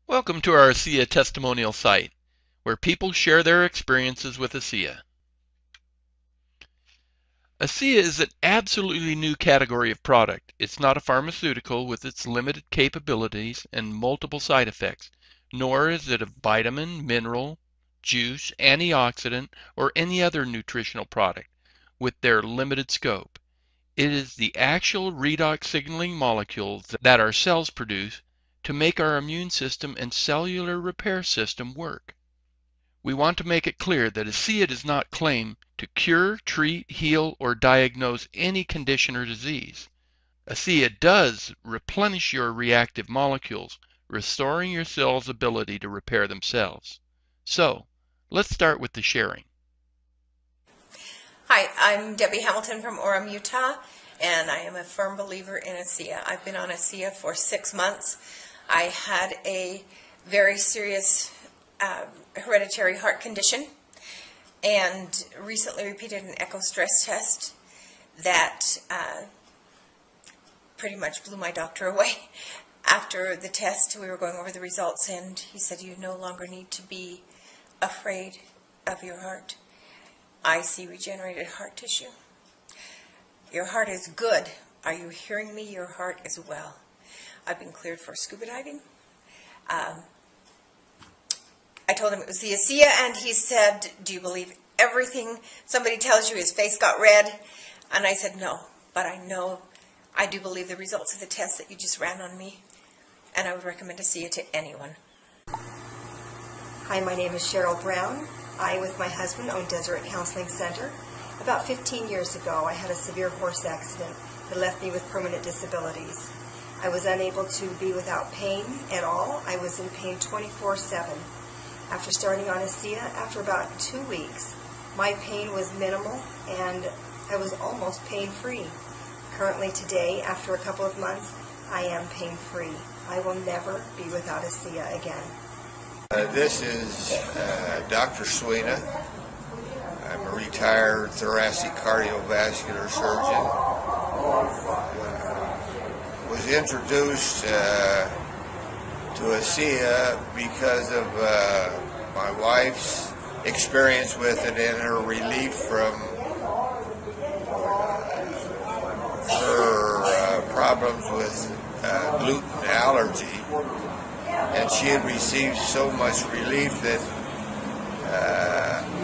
Welcome to our ASEA testimonial site, where people share their experiences with ASEA. ASEA is an absolutely new category of product. It's not a pharmaceutical with its limited capabilities and multiple side effects, nor is it a vitamin, mineral, juice, antioxidant, or any other nutritional product with their limited scope. It is the actual redox signaling molecules that our cells produce to make our immune system and cellular repair system work. We want to make it clear that ASEA does not claim to cure, treat, heal, or diagnose any condition or disease. ASEA does replenish your reactive molecules, restoring your cells' ability to repair themselves. So, let's start with the sharing. Hi, I'm Debbie Hamilton from Orem, Utah, and I am a firm believer in ASEA. I've been on ASEA for 6 months. I had a very serious hereditary heart condition and recently repeated an echo stress test that pretty much blew my doctor away. After the test, we were going over the results, and he said, "You no longer need to be afraid of your heart. I see regenerated heart tissue. Your heart is good. Are you hearing me? Your heart is well." I've been cleared for scuba diving. I told him it was the ASEA, and he said, "Do you believe everything somebody tells you?" His face got red, and I said, "No, but I do believe the results of the test that you just ran on me, and I would recommend ASEA to anyone." Hi, my name is Cheryl Brown. I, with my husband, own Deseret Counseling Center. About 15 years ago, I had a severe horse accident that left me with permanent disabilities. I was unable to be without pain at all. I was in pain 24/7. After starting on ASEA, after about 2 weeks, my pain was minimal and I was almost pain-free. Currently today, after a couple of months, I am pain-free. I will never be without ASEA again. This is Dr. Sweeney. I'm a retired thoracic cardiovascular surgeon. Was introduced to ASEA because of my wife's experience with it and her relief from her problems with gluten allergy. And she had received so much relief that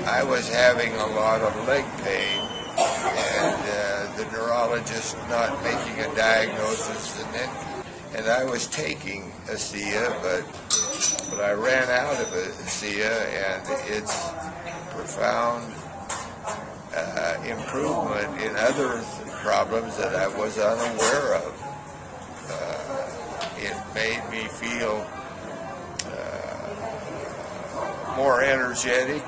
I was having a lot of leg pain, and the neurologist not making a diagnosis, and I was taking ASEA, but I ran out of ASEA, and its profound improvement in other problems that I was unaware of. It made me feel more energetic.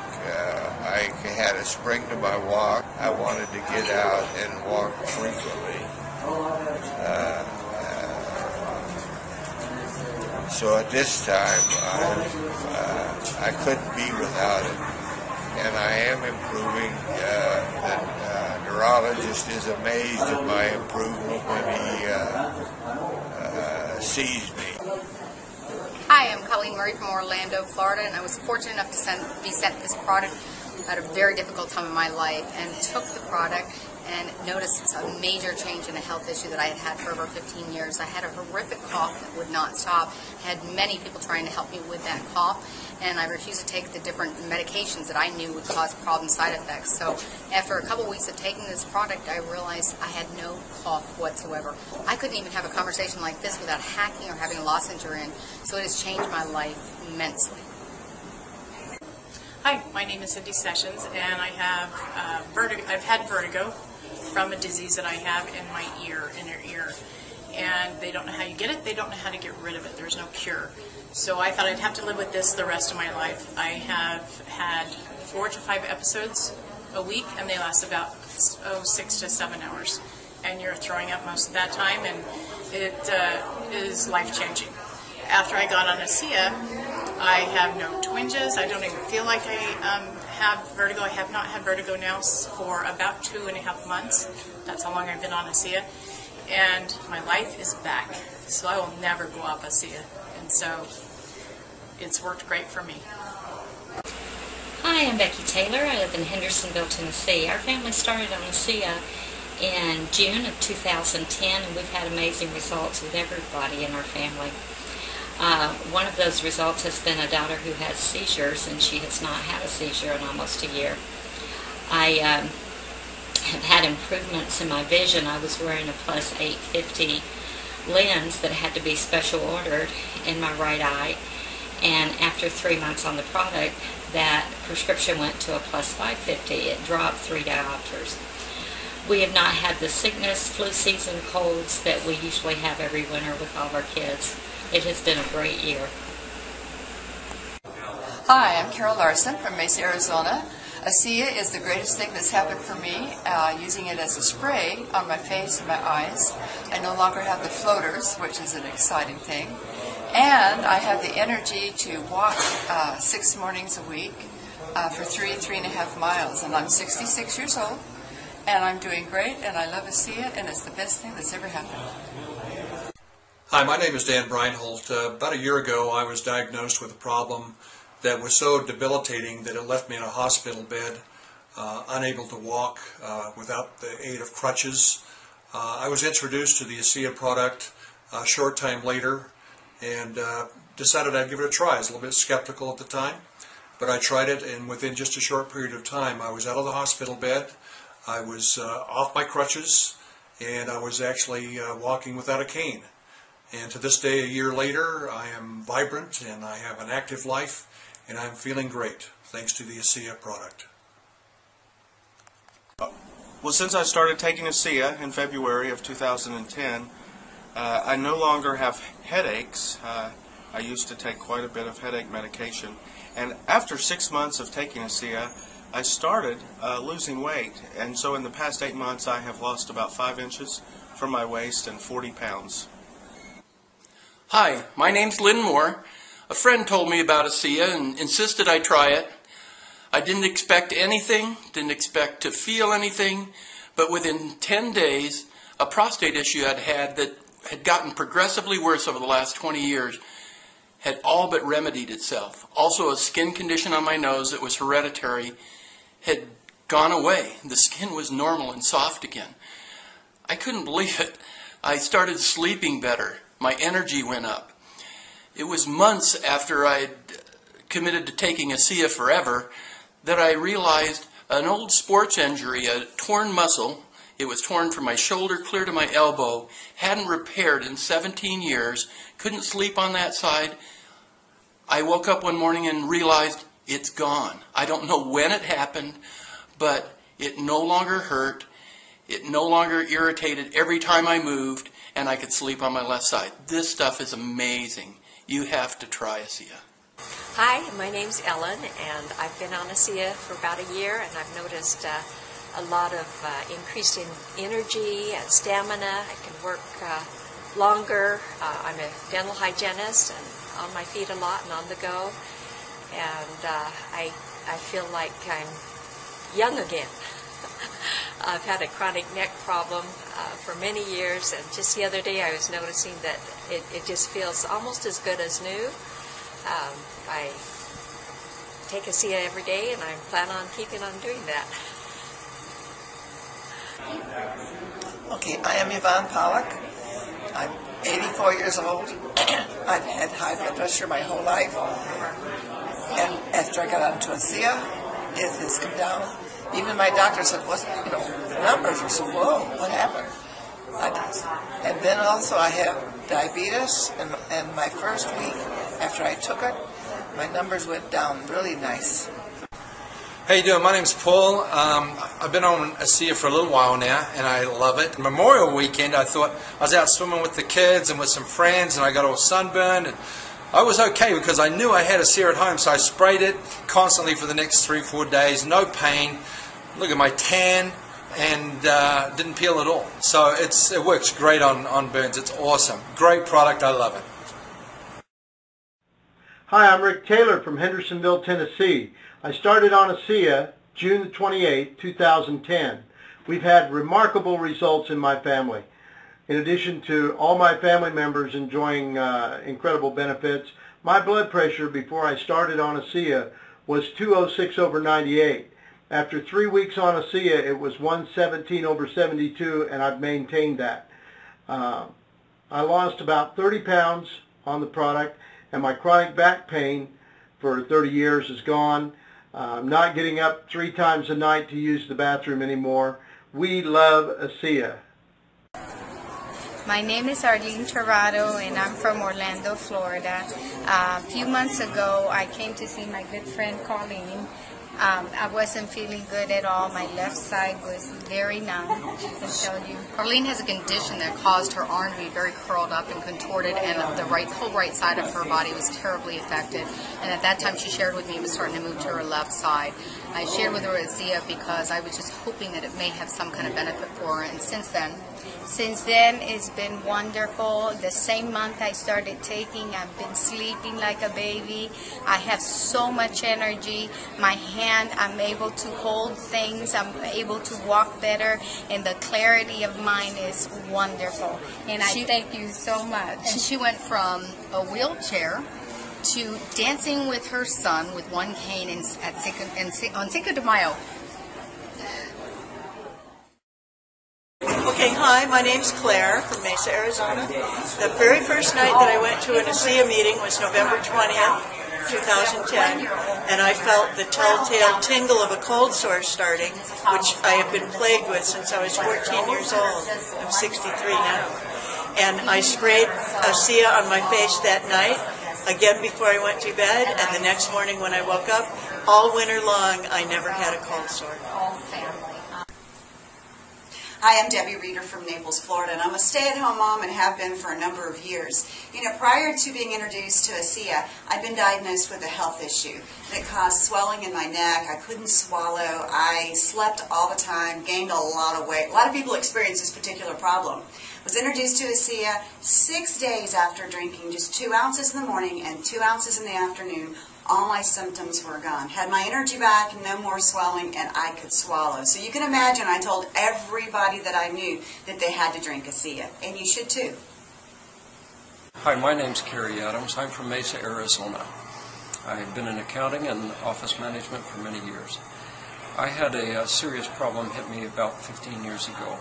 I had a spring to my walk. I wanted to get out and walk frequently. So at this time, I couldn't be without it. And I am improving. The neurologist is amazed at my improvement when he sees me. Hi, I'm Colleen Murray from Orlando, Florida, and I was fortunate enough to be sent this product at a very difficult time in my life, and took the product and noticed a major change in a health issue that I had had for over 15 years. I had a horrific cough that would not stop. I had many people trying to help me with that cough, and I refused to take the different medications that I knew would cause problem side effects. So after a couple weeks of taking this product, I realized I had no cough whatsoever. I couldn't even have a conversation like this without hacking or having a lozenge in, so it has changed my life immensely. Hi, my name is Cindy Sessions, and I have vertigo. I've had vertigo from a disease that I have in my inner ear. And they don't know how you get it, they don't know how to get rid of it. There's no cure. So I thought I'd have to live with this the rest of my life. I have had 4 to 5 episodes a week, and they last about 6 to 7 hours. And you're throwing up most of that time, and it is life-changing. After I got on ASEA, I have no twinges. I don't even feel like I have vertigo. I have not had vertigo now for about 2.5 months. That's how long I've been on ASEA. And my life is back. So I will never go off ASEA. And so it's worked great for me. Hi, I'm Becky Taylor. I live in Hendersonville, Tennessee. Our family started on ASEA in June of 2010, and we've had amazing results with everybody in our family. One of those results has been a daughter who has seizures, and she has not had a seizure in almost a year. I have had improvements in my vision. I was wearing a plus 850 lens that had to be special ordered in my right eye, and after 3 months on the product, that prescription went to a plus 550. It dropped 3 diopters. We have not had the sickness, flu season, colds that we usually have every winter with all of our kids. It has been a great year. Hi, I'm Carol Larson from Mesa, Arizona. ASEA is the greatest thing that's happened for me, using it as a spray on my face and my eyes. I no longer have the floaters, which is an exciting thing. And I have the energy to walk 6 mornings a week for 3.5 miles. And I'm 66 years old, and I'm doing great, and I love ASEA, and it's the best thing that's ever happened. Hi, my name is Dan Breinholt. About a year ago, I was diagnosed with a problem that was so debilitating that it left me in a hospital bed, unable to walk without the aid of crutches. I was introduced to the ASEA product a short time later and decided I'd give it a try. I was a little bit skeptical at the time, but I tried it, and within just a short period of time, I was out of the hospital bed, I was off my crutches, and I was actually walking without a cane. And to this day, a year later, I am vibrant and I have an active life, and I'm feeling great thanks to the ASEA product. Well, since I started taking ASEA in February of 2010, I no longer have headaches. I used to take quite a bit of headache medication. And after 6 months of taking ASEA, I started losing weight. And so in the past 8 months, I have lost about 5 inches from my waist and 40 pounds. Hi, my name's Lynn Moore. A friend told me about ASEA and insisted I try it. I didn't expect anything, didn't expect to feel anything, but within 10 days, a prostate issue I'd had that had gotten progressively worse over the last 20 years had all but remedied itself. Also, a skin condition on my nose that was hereditary had gone away. The skin was normal and soft again. I couldn't believe it. I started sleeping better. My energy went up. It was months after I'd committed to taking ASEA forever that I realized an old sports injury, a torn muscle, it was torn from my shoulder clear to my elbow, hadn't repaired in 17 years, couldn't sleep on that side. I woke up one morning and realized it's gone. I don't know when it happened, but it no longer hurt. It no longer irritated every time I moved, and I could sleep on my left side. This stuff is amazing. You have to try ASEA. Hi, my name's Ellen, and I've been on ASEA for about a year, and I've noticed a lot of increase in energy and stamina. I can work longer. I'm a dental hygienist and on my feet a lot and on the go, and I feel like I'm young again. I've had a chronic neck problem for many years, and just the other day I was noticing that it just feels almost as good as new. I take ASEA every day, and I plan on keeping on doing that. Okay, I am Yvonne Pollock. I'm 84 years old. I've had high blood pressure my whole life, and after I got onto ASEA, it has come down. Even my doctor said, the numbers are so low. What happened? And then also I have diabetes, and my first week after I took it, my numbers went down really nice. How you doing? My name's Paul. I've been on ASEA for a little while now, and I love it. Memorial weekend, I thought I was out swimming with the kids and with some friends, and I got all sunburned, and I was okay because I knew I had ASEA at home, so I sprayed it constantly for the next 3-4 days. No pain. Look at my tan, and didn't peel at all. So it works great on burns. It's awesome. Great product. I love it. Hi, I'm Rick Taylor from Hendersonville, Tennessee. I started on ASEA June 28, 2010. We've had remarkable results in my family. In addition to all my family members enjoying incredible benefits, My blood pressure before I started on ASEA was 206/98. After 3 weeks on ASEA, it was 117/72, and I've maintained that. I lost about 30 pounds on the product, and my chronic back pain for 30 years is gone. I'm not getting up 3 times a night to use the bathroom anymore. We love ASEA. My name is Arlene Torrado, and I'm from Orlando, Florida. A few months ago, I came to see my good friend Colleen. I wasn't feeling good at all. My left side was very numb, I can tell you. Arlene has a condition that caused her arm to be very curled up and contorted, and the whole right side of her body was terribly affected. And at that time, she shared with me it was starting to move to her left side. I shared with her ASEA because I was just hoping that it may have some kind of benefit for her. And since then, it's been wonderful. The same month I started taking, I've been sleeping like a baby. I have so much energy. My hand, I'm able to hold things. I'm able to walk better, and the clarity of mind is wonderful. And I thank you so much. And she went from a wheelchair to dancing with her son with one cane on Cinco de Mayo. Okay, hi, my name's Claire from Mesa, Arizona. The very first night that I went to an ASEA meeting was November 20th, 2010, and I felt the telltale tingle of a cold sore starting, which I have been plagued with since I was 14 years old. I'm 63 now. And I sprayed ASEA on my face that night, again before I went to bed, and the next morning when I woke up, all winter long, I never had a cold sore. Hi, I'm Debbie Reeder from Naples, Florida, and I'm a stay-at-home mom and have been for a number of years. You know, prior to being introduced to ASEA, I'd been diagnosed with a health issue that caused swelling in my neck. I couldn't swallow. I slept all the time, gained a lot of weight. A lot of people experience this particular problem. Was introduced to ASEA 6 days after drinking just 2 ounces in the morning and 2 ounces in the afternoon. All my symptoms were gone. Had my energy back, no more swelling, and I could swallow. So you can imagine I told everybody that I knew that they had to drink ASEA, and you should too. Hi, my name's Kerry Adams. I'm from Mesa, Arizona. I've been in accounting and office management for many years. I had a serious problem hit me about 15 years ago.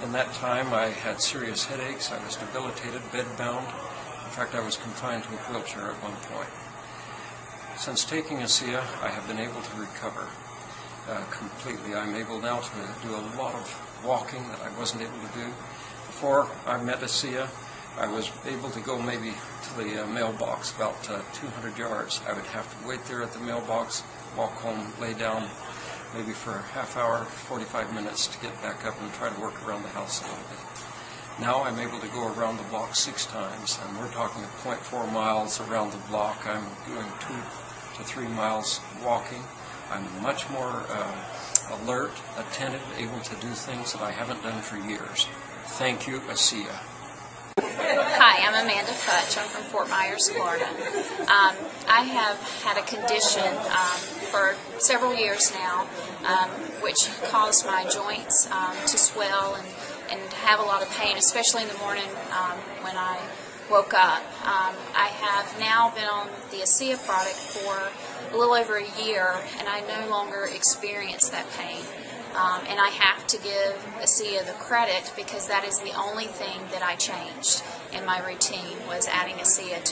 In that time, I had serious headaches. I was debilitated, bedbound. In fact, I was confined to a wheelchair at one point. Since taking ASEA, I have been able to recover completely. I'm able now to do a lot of walking that I wasn't able to do. Before I met ASEA, I was able to go maybe to the mailbox about 200 yards. I would have to wait there at the mailbox, walk home, lay down maybe for a half hour, 45 minutes to get back up and try to work around the house a little bit. Now I'm able to go around the block 6 times, and we're talking 0.4 miles around the block. I'm doing 2 to 3 miles walking. I'm much more alert, attentive, able to do things that I haven't done for years. Thank you, ASEA. Hi, I'm Amanda Futch. I'm from Fort Myers, Florida. I have had a condition for several years now, which caused my joints to swell and have a lot of pain, especially in the morning when I woke up. I have now been on the ASEA product for a little over a year, and I no longer experience that pain. And I have to give ASEA the credit because that is the only thing that I changed in my routine, was adding ASEA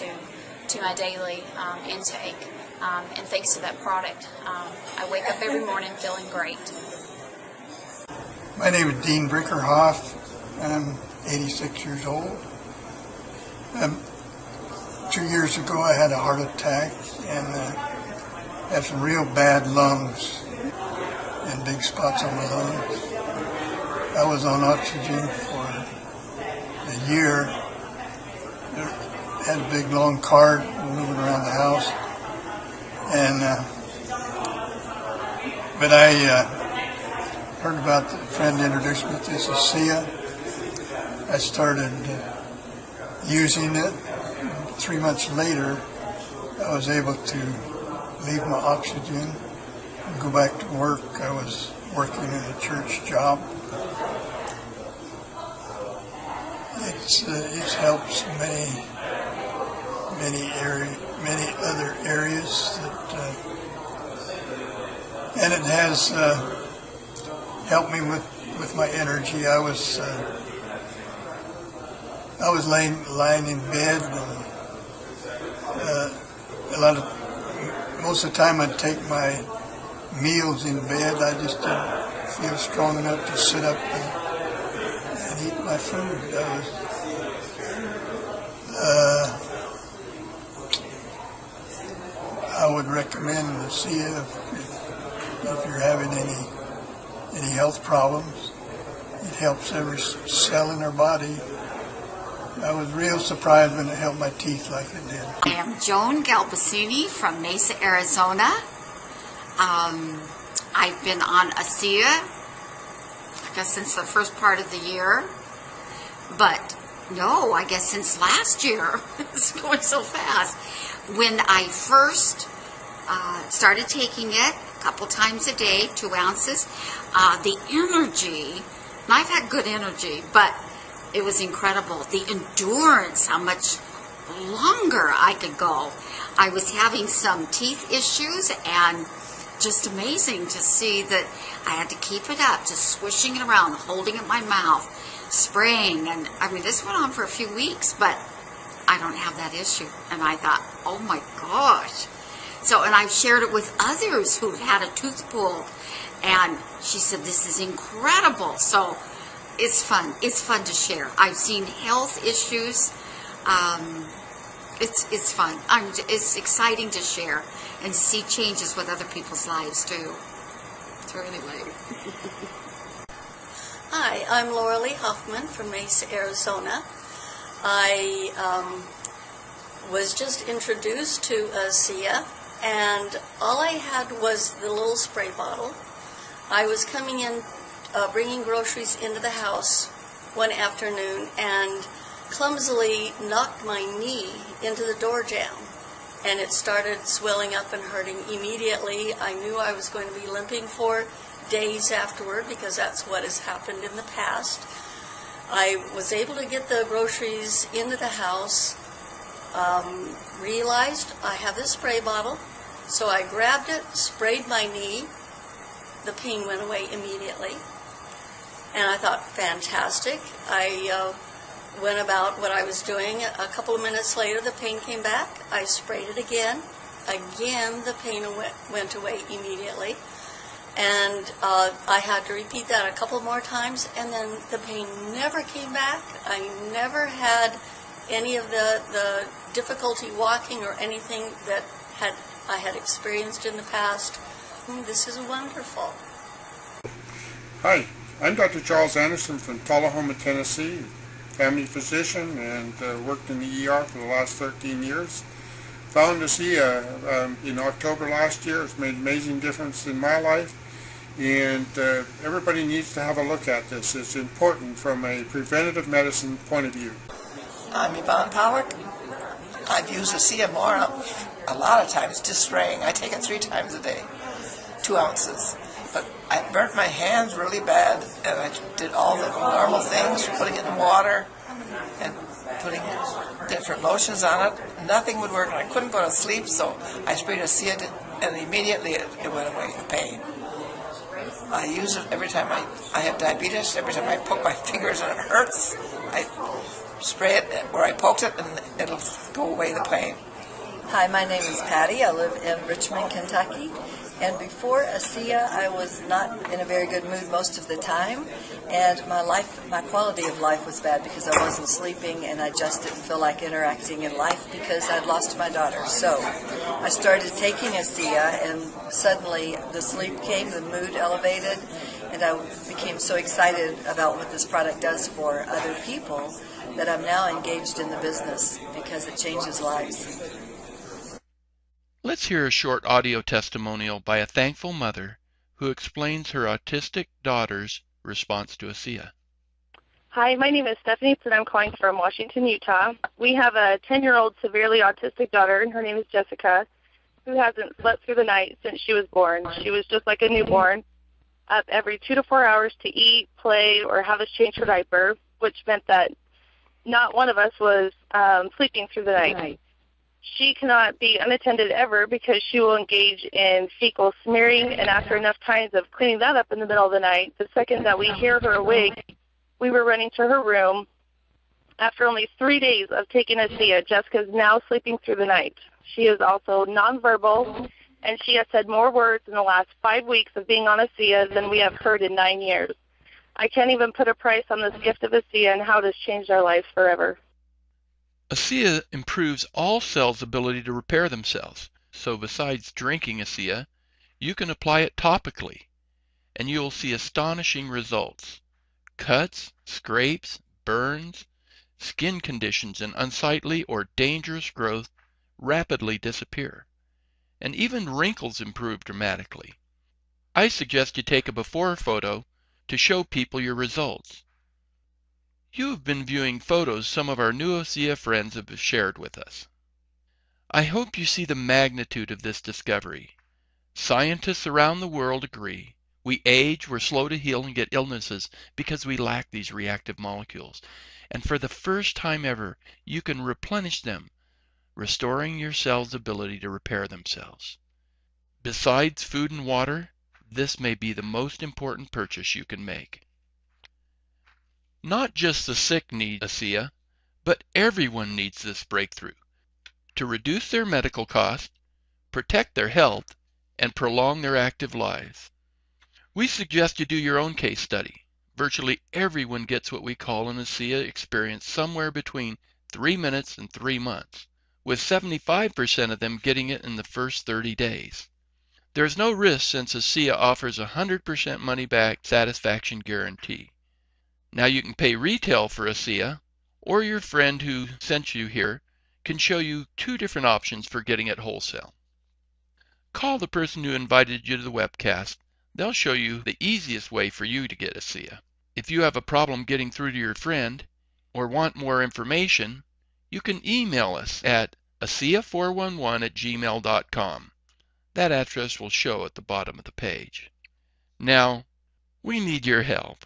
to my daily intake. And thanks to that product, I wake up every morning feeling great. My name is Dean Brinkerhoff. I'm 86 years old. 2 years ago I had a heart attack and had some real bad lungs and big spots on my lungs. I was on oxygen for a year. Had a big long cart moving around the house. And but I heard about the friend introduced me to this ASEA. I started using it. 3 months later, I was able to leave my oxygen and go back to work. I was working in a church job. It's helped so many areas. many other areas that, and it has helped me with my energy. I was lying in bed, and most of the time I'd take my meals in bed. I just didn't feel strong enough to sit up and eat my food. I would recommend the ASEA if you're having any health problems. It helps every cell in our body. I was real surprised when it helped my teeth like it did. I am Joan Galbacini from Mesa, Arizona. I've been on ASEA, I guess, since the first part of the year. But no, I guess since last year. It's going so fast. When I first started taking it a couple times a day, 2 ounces, the energy, and I've had good energy, but it was incredible. The endurance, how much longer I could go. I was having some teeth issues, and just amazing to see that I had to keep it up, just swishing it around, holding it in my mouth, spraying. And I mean, this went on for a few weeks, but I don't have that issue. And I thought, oh my gosh. So, and I've shared it with others who've had a tooth pulled, and she said, this is incredible. So it's fun. It's fun to share. I've seen health issues. It's fun. It's exciting to share and see changes with other people's lives too. So anyway. Hi, I'm Laura Lee Hoffman from Mesa, Arizona. I was just introduced to ASEA, and all I had was the little spray bottle. I was coming in, bringing groceries into the house one afternoon, and clumsily knocked my knee into the door jamb, and it started swelling up and hurting immediately. I knew I was going to be limping for days afterward because that's what has happened in the past. I was able to get the groceries into the house, realized I have this spray bottle, so I grabbed it, sprayed my knee. The pain went away immediately, and I thought, fantastic. I went about what I was doing. A couple of minutes later, the pain came back. I sprayed it again. Again, the pain went away immediately. And I had to repeat that a couple more times, and then the pain never came back. I never had any of the difficulty walking or anything that I had experienced in the past. This is wonderful. Hi, I'm Dr. Charles Anderson from Tullahoma, Tennessee, family physician, and worked in the ER for the last 13 years. Found ASEA in October last year. It's made an amazing difference in my life, and everybody needs to have a look at this. It's important from a preventative medicine point of view. I'm Yvonne Pollock. I've used ASEA more, a lot of times, just spraying. I take it 3 times a day, 2 ounces. But I burnt my hands really bad, and I did all the normal things, putting it in water and putting different lotions on it. Nothing would work. I couldn't go to sleep, so I sprayed ASEA, and immediately it went away, the pain. I use it every time I have diabetes. Every time I poke my fingers and it hurts, I spray it where I poked it, and it'll go away the pain. Hi, my name is Patty. I live in Richmond, Kentucky. And before ASEA, I was not in a very good mood most of the time, and my quality of life was bad because I wasn't sleeping, and I just didn't feel like interacting in life because I'd lost my daughter. So I started taking ASEA, and suddenly the sleep came, the mood elevated, and I became so excited about what this product does for other people that I'm now engaged in the business because it changes lives. Let's hear a short audio testimonial by a thankful mother who explains her autistic daughter's response to ASEA. Hi, my name is Stephanie, and I'm calling from Washington, Utah. We have a 10-year-old severely autistic daughter, and her name is Jessica, who hasn't slept through the night since she was born. She was just like a newborn, up every 2 to 4 hours to eat, play, or have us change her diaper, which meant that not one of us was sleeping through the night. She cannot be unattended ever because she will engage in fecal smearing, and after enough times of cleaning that up in the middle of the night, the second that we hear her awake, we were running to her room. After only 3 days of taking ASEA, Jessica is now sleeping through the night. She is also nonverbal, and she has said more words in the last 5 weeks of being on ASEA than we have heard in 9 years. I can't even put a price on this gift of ASEA and how it has changed our lives forever. ASEA improves all cells' ability to repair themselves. So besides drinking ASEA, you can apply it topically, and you will see astonishing results. Cuts, scrapes, burns, skin conditions, and unsightly or dangerous growth rapidly disappear, and even wrinkles improve dramatically. I suggest you take a before photo to show people your results. You have been viewing photos some of our new ASEA friends have shared with us. I hope you see the magnitude of this discovery. Scientists around the world agree. We age, we're slow to heal, and get illnesses because we lack these reactive molecules. And for the first time ever, you can replenish them, restoring your cells' ability to repair themselves. Besides food and water, this may be the most important purchase you can make. Not just the sick need ASEA, but everyone needs this breakthrough to reduce their medical costs, protect their health, and prolong their active lives. We suggest you do your own case study. Virtually everyone gets what we call an ASEA experience somewhere between 3 minutes and 3 months, with 75% of them getting it in the first 30 days. There is no risk since ASEA offers a 100% money-back satisfaction guarantee. Now you can pay retail for ASEA, or your friend who sent you here can show you 2 different options for getting it wholesale. Call the person who invited you to the webcast. They'll show you the easiest way for you to get ASEA. If you have a problem getting through to your friend or want more information, you can email us at ASEA411@gmail.com. That address will show at the bottom of the page. Now, we need your help.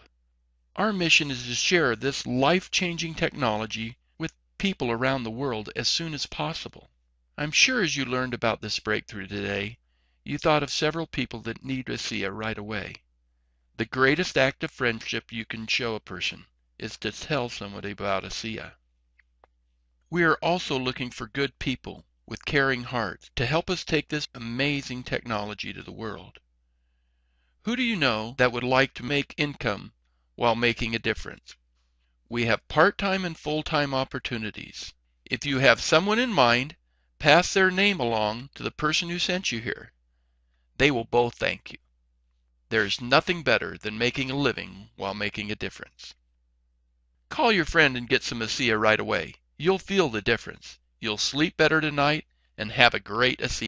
Our mission is to share this life-changing technology with people around the world as soon as possible. I'm sure as you learned about this breakthrough today, you thought of several people that need ASEA right away. The greatest act of friendship you can show a person is to tell somebody about ASEA. We are also looking for good people with caring hearts to help us take this amazing technology to the world. Who do you know that would like to make income while making a difference? We have part-time and full-time opportunities. If you have someone in mind, pass their name along to the person who sent you here. They will both thank you. There is nothing better than making a living while making a difference. Call your friend and get some ASEA right away. You'll feel the difference. You'll sleep better tonight and have a great ASEA